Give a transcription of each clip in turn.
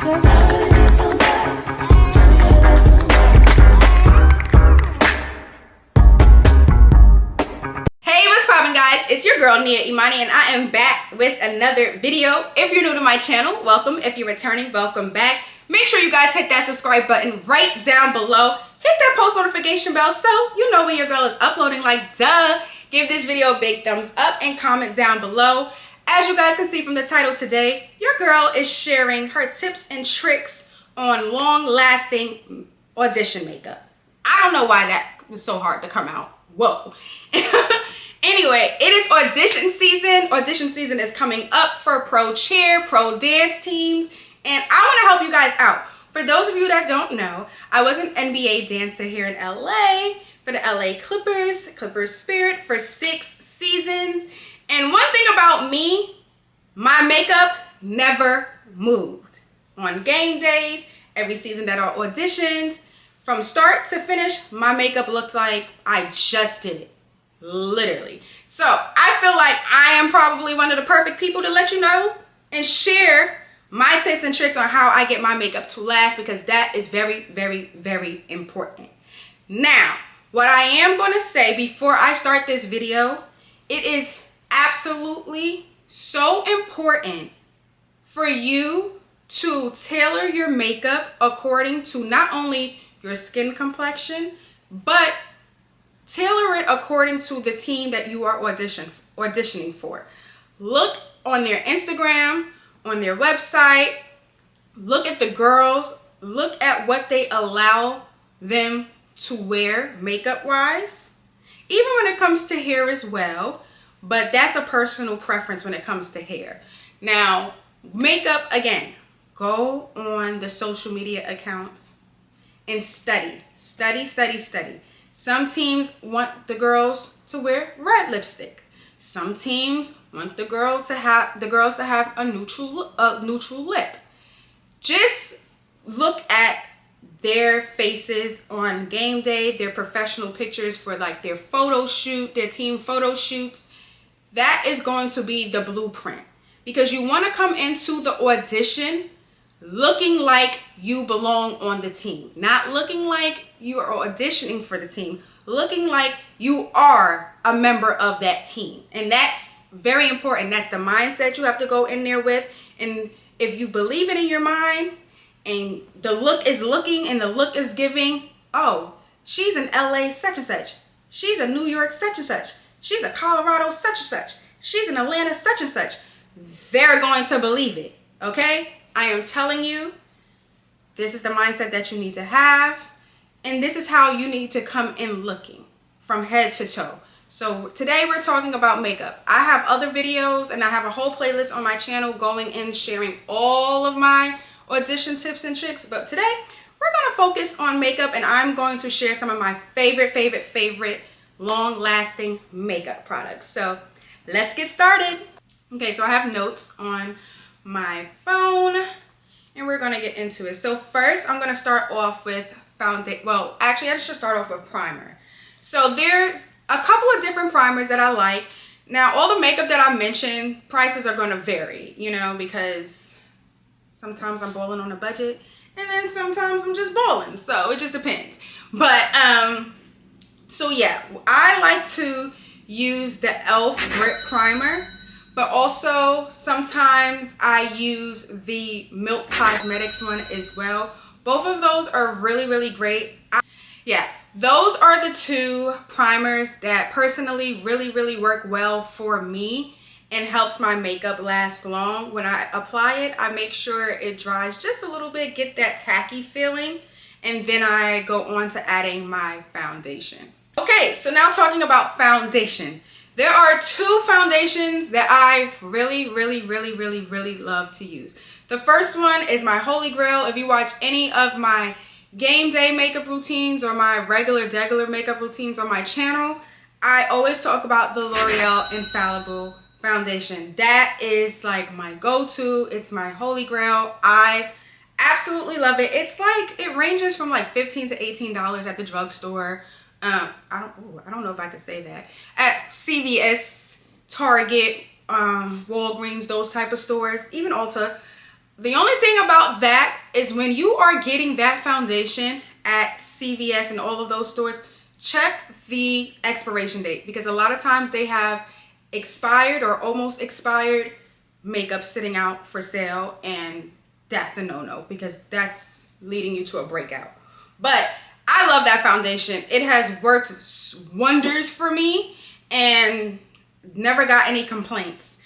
It's your girl Nia Imani, and I am back with another video. If you're new to my channel, welcome. If you're returning, welcome back. Make sure you guys hit that subscribe button right down below. Hit that post notification bell so you know when your girl is uploading, like duh. Give this video a big thumbs up and comment down below. As you guys can see from the title today, your girl is sharing her tips and tricks on long-lasting audition makeup. I don't know why that was so hard to come out. Whoa. Anyway, it is audition season. Audition season is coming up for pro cheer, pro dance teams, and I want to help you guys out. For those of you that don't know, I was an NBA dancer here in LA for the LA Clippers Spirit for 6 seasons. And one thing about me, my makeup never moved. On game days, every season that I auditioned, from start to finish, my makeup looked like I just did it. Literally. So I feel like I am probably one of the perfect people to let you know and share my tips and tricks on how I get my makeup to last, because that is very, very, very important. Now, what I am going to say before I start this video, it is absolutely so important for you to tailor your makeup according to not only your skin complexion, but tailor it according to the team that you are auditioning for. Look on their Instagram, on their website, look at the girls, look at what they allow them to wear makeup wise, even when it comes to hair as well, but that's a personal preference when it comes to hair. Now, makeup, again, go on the social media accounts and study. Some teams want the girls to wear red lipstick. Some teams want the girls to have a neutral lip. Just look at their faces on game day, their professional pictures for like their photo shoot, their team photo shoots. That is going to be the blueprint, because you want to come into the audition looking like you belong on the team, not looking like you are auditioning for the team, looking like you are a member of that team. And that's very important. That's the mindset you have to go in there with. And if you believe it in your mind and the look is looking and the look is giving, oh, she's in LA such and such, she's in New York such and such, she's a Colorado such and such, she's in Atlanta such and such, they're going to believe it. Okay? I am telling you, this is the mindset that you need to have, and this is how you need to come in looking from head to toe. So today we're talking about makeup. I have other videos and I have a whole playlist on my channel going in sharing all of my audition tips and tricks, but today we're going to focus on makeup, and I'm going to share some of my favorite long-lasting makeup products. So let's get started. Okay, so I have notes on my phone and we're going to get into it. So first I'm going to start off with foundation. Well, actually I should start off with primer. So there's a couple of different primers that I like. Now all the makeup that I mentioned, prices are going to vary, you know, because sometimes I'm balling on a budget and then sometimes I'm just balling. So it just depends. But so yeah, I like to use the e.l.f. Grip Primer. But also, sometimes I use the Milk Cosmetics one as well. Both of those are really great. Yeah, those are the two primers that personally really work well for me and helps my makeup last long. When I apply it, I make sure it dries just a little bit, get that tacky feeling, and then I go on to adding my foundation. Okay, so now talking about foundation. There are 2 foundations that I really love to use. The first one is my holy grail. If you watch any of my game day makeup routines or my regular makeup routines on my channel, I always talk about the L'Oreal Infallible foundation. That is like my go-to. It's my holy grail. I absolutely love it. It's like, it ranges from like $15 to $18 at the drugstore. I don't know if I could say that. At CVS, Target, Walgreens, those type of stores, even Ulta, The only thing about that is when you are getting that foundation at CVS and all of those stores, check the expiration date, because a lot of times they have expired or almost expired makeup sitting out for sale, and that's a no-no because that's leading you to a breakout. But I love that foundation. It has worked wonders for me and never got any complaints.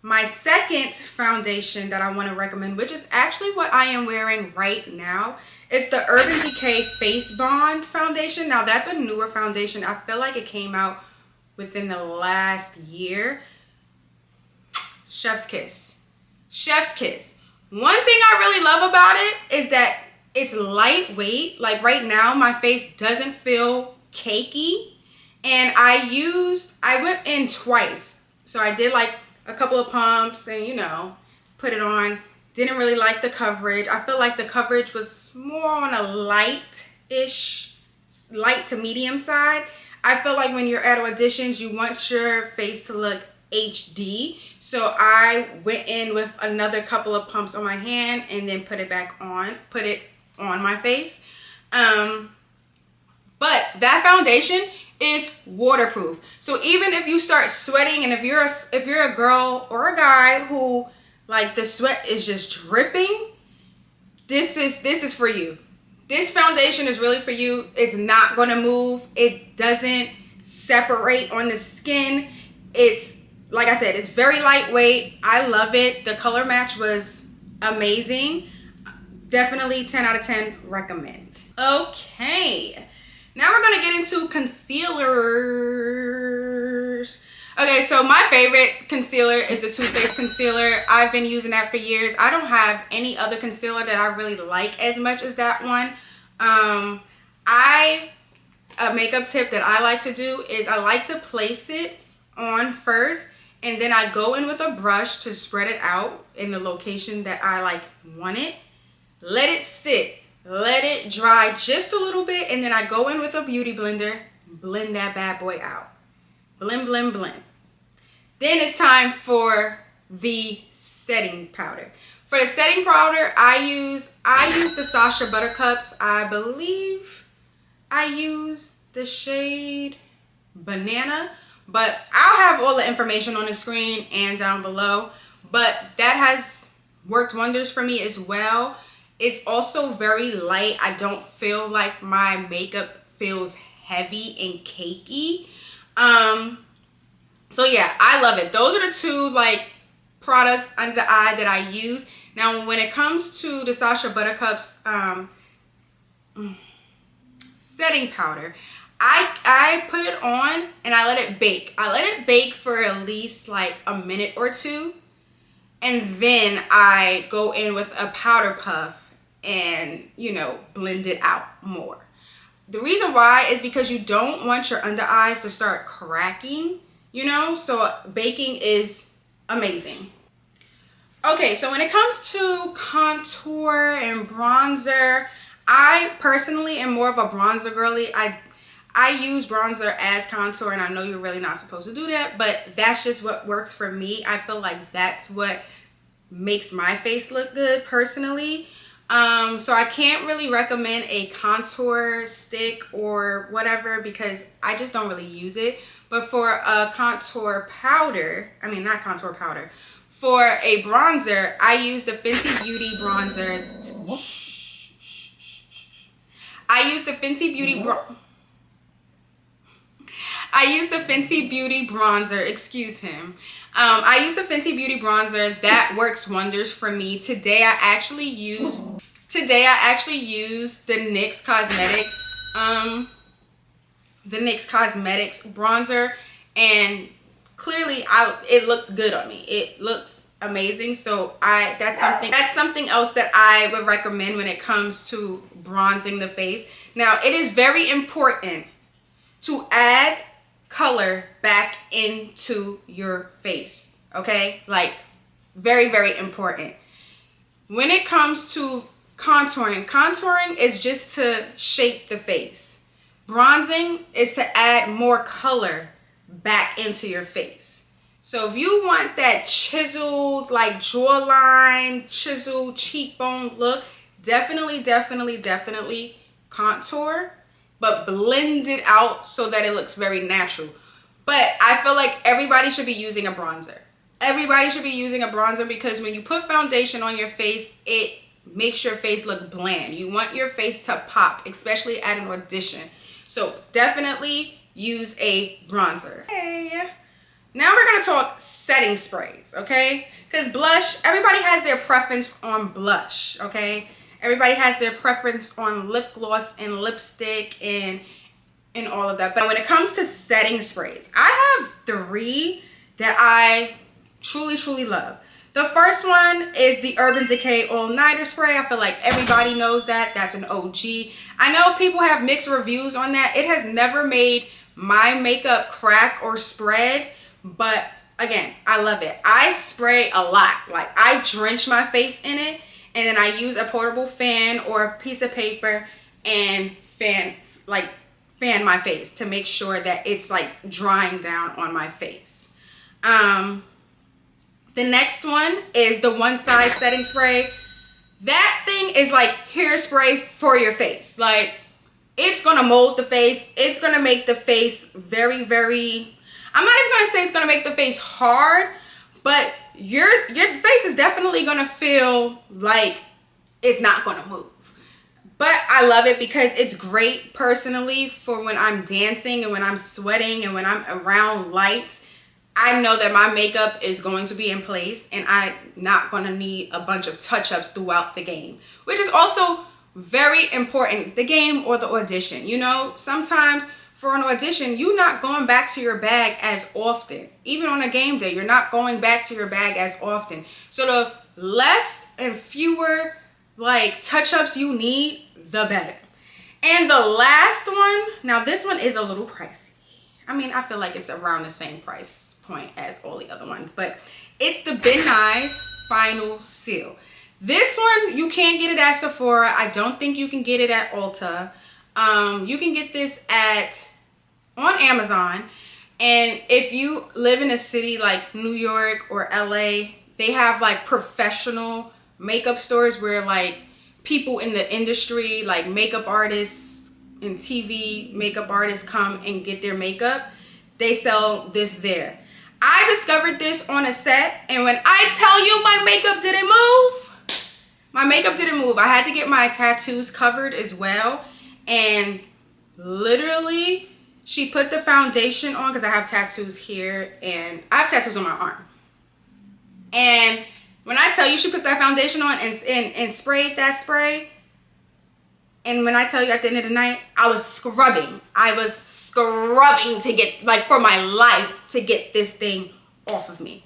My second foundation that I want to recommend, which is actually what I am wearing right now, is the Urban Decay Face Bond foundation. Now that's a newer foundation. I feel like it came out within the last year. Chef's kiss. Chef's kiss. One thing I really love about it is that it's lightweight. Like right now, my face doesn't feel cakey. And I went in twice. So I did like a couple of pumps and, you know, put it on. Didn't really like the coverage. I feel like the coverage was more on a light-ish, light to medium side. I feel like when you're at auditions, you want your face to look HD. So I went in with another couple of pumps on my hand and then put it on my face. But that foundation is waterproof. So even if you start sweating, and if you're a girl or a guy who like the sweat is just dripping, this is for you. This foundation is really for you. It's not going to move. It doesn't separate on the skin. It's, like I said, it's very lightweight. I love it. The color match was amazing. Definitely 10 out of 10 recommend. Okay. Now we're going to get into concealers. Okay, so my favorite concealer is the Too Faced concealer. I've been using that for years. I don't have any other concealer that I really like as much as that one. A makeup tip that I like to do is I like to place it on first, and then I go in with a brush to spread it out in the location that I like want it. Let it sit. Let it dry just a little bit, and then I go in with a beauty blender, blend that bad boy out. Blend, blend, blend. Then it's time for the setting powder. For the setting powder, I use the Sacha Buttercups. I believe I use the shade Banana, but I'll have all the information on the screen and down below. But that has worked wonders for me as well. It's also very light. I don't feel like my makeup feels heavy and cakey. So yeah, I love it. Those are the two like products under the eye that I use. Now when it comes to the Sacha Buttercups setting powder, I put it on and I let it bake. I let it bake for at least like a minute or two, and then I go in with a powder puff and, you know, blend it out more. The reason why is because you don't want your under eyes to start cracking, you know, so baking is amazing. Okay, so when it comes to contour and bronzer, I personally am more of a bronzer girly. I use bronzer as contour, and I know you're really not supposed to do that, but that's just what works for me. I feel like that's what makes my face look good personally. So I can't really recommend a contour stick or whatever because I just don't really use it. But for a contour powder, not contour powder, for a bronzer, I use the Fenty Beauty bronzer. I use the Fenty Beauty bronzer, excuse him. I use the Fenty Beauty bronzer. That works wonders for me. Today I actually used the NYX Cosmetics bronzer, and clearly it looks good on me. It looks amazing. So that's something else that I would recommend when it comes to bronzing the face. Now, it is very important to add color back into your face, okay? Like, very, very important. When it comes to contouring is just to shape the face. Bronzing is to add more color back into your face. So if you want that chiseled, like jawline, chiseled cheekbone look, definitely contour, but blend it out so that it looks very natural. But I feel like everybody should be using a bronzer. Everybody should be using a bronzer because when you put foundation on your face, it makes your face look bland. You want your face to pop, especially at an audition. So definitely use a bronzer. Okay. Now we're gonna talk setting sprays, okay? Because blush, everybody has their preference on blush, okay? Everybody has their preference on lip gloss and lipstick and all of that. But when it comes to setting sprays, I have 3 that I truly love. The first one is the Urban Decay All Nighter Spray. I feel like everybody knows that. That's an OG. I know people have mixed reviews on that. It has never made my makeup crack or spread, but again, I love it. I spray a lot. Like, I drench my face in it, and then I use a portable fan or a piece of paper and fan my face to make sure that it's like drying down on my face. The next one is the One Size Setting Spray. That thing is like hairspray for your face. Like, it's gonna mold the face. It's gonna make the face very, I'm not even gonna say it's gonna make the face hard, but your face is definitely gonna feel like it's not gonna move. But I love it because it's great personally for when I'm dancing and when I'm sweating and when I'm around lights. I know that my makeup is going to be in place and I'm not going to need a bunch of touch-ups throughout the game, which is also very important, the game or the audition. You know, sometimes for an audition, you're not going back to your bag as often. Even on a game day, you're not going back to your bag as often. So the less and fewer like touch-ups you need, the better. And the last one, now this one is a little pricey. I mean, I feel like it's around the same price point as all the other ones, but it's the Ben Nye's Final Seal. This one, you can't get it at Sephora. I don't think you can get it at Ulta. You can get this on Amazon. And if you live in a city like New York or LA, they have like professional makeup stores where like people in the industry, like makeup artists and TV makeup artists, come and get their makeup. They sell this there. I discovered this on a set, and when I tell you my makeup didn't move, my makeup didn't move. I had to get my tattoos covered as well, and literally she put the foundation on because I have tattoos here and I have tattoos on my arm. And when I tell you she put that foundation on and sprayed that spray, and when I tell you at the end of the night, I was scrubbing. I was scrubbing to get, like, for my life to get this thing off of me.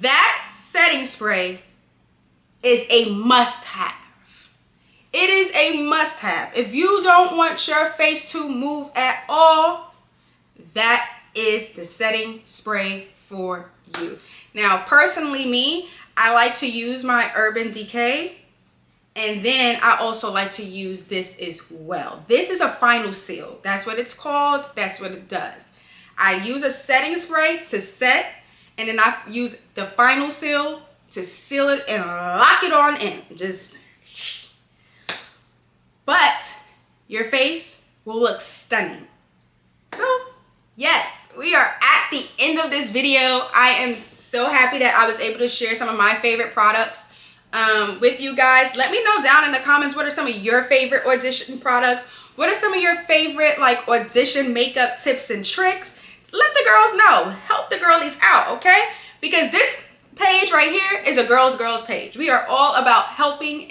That setting spray is a must-have. It is a must-have. If you don't want your face to move at all, that is the setting spray for you. Now, personally, me, I like to use my Urban Decay, and then I also like to use this as well. This is a Final Seal. That's what it's called. That's what it does. I use a setting spray to set, and then I use the Final Seal to seal it and lock it on in. But your face will look stunning. So, yes, we are at the end of this video. I am so happy that I was able to share some of my favorite products with you guys. Let me know down in the comments, what are some of your favorite audition products? What are some of your favorite like audition makeup tips and tricks? Let the girls know. Help the girlies out, okay? Because this page right here is a girls page. We are all about helping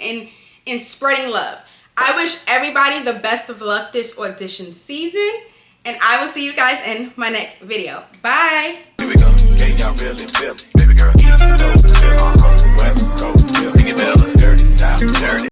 and spreading love. I wish everybody the best of luck this audition season, and I will see you guys in my next video. Bye. Here we go. Can y'all really feel? Baby girl, east coast, feel on the west coast, feel. Think it dirty, south, dirty.